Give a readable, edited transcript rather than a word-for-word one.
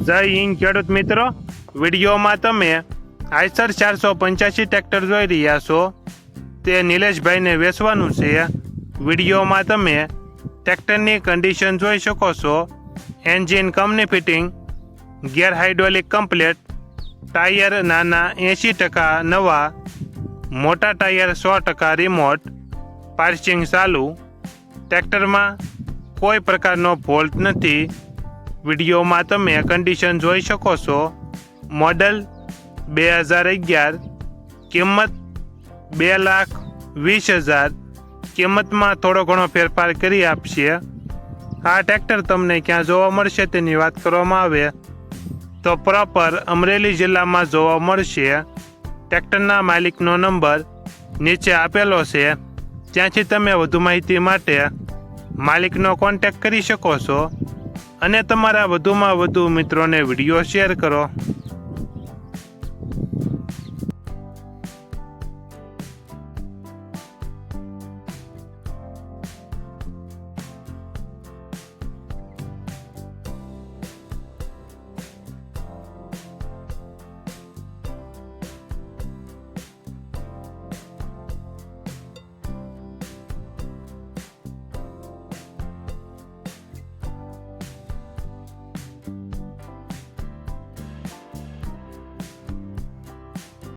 જય હિન્દ ખેડૂત મિત્રો, વિડીયોમાં તમે આઈસર 485 ટ્રેક્ટર જોઈ રહ્યા છો. તે નિલેશભાઈને વેચવાનું છે. વિડીયોમાં તમે ટ્રેક્ટરની કન્ડિશન જોઈ શકો છો. Engine company fitting, gear hydraulic complete, tyre નાના 80% નવા, મોટા ટાયર 100% રિમોટ, પાર્સિંગ ચાલુ. ટ્રેક્ટરમાં કોઈ પ્રકારનો ફોલ્ટ નથી. વિડીયોમાં તમે કન્ડિશન જોઈ શકો છો. મોડલ 2011, કિંમત 2,20,000. કિંમતમાં થોડો ઘણો ફેરફાર કરી આપશે. આ ટ્રેક્ટર તમને ક્યાં જોવા મળશે તેની વાત કરવામાં આવે તો પ્રોપર અમરેલી જિલ્લામાં જોવા મળશે. ટ્રેક્ટરના માલિકનો નંબર નીચે આપેલો છે, ત્યાંથી તમે વધુ માહિતી માટે માલિકનો કોન્ટેક્ટ કરી શકો છો અને તમારા વધુમાં વધુ મિત્રોને વિડીયો શેર કરો.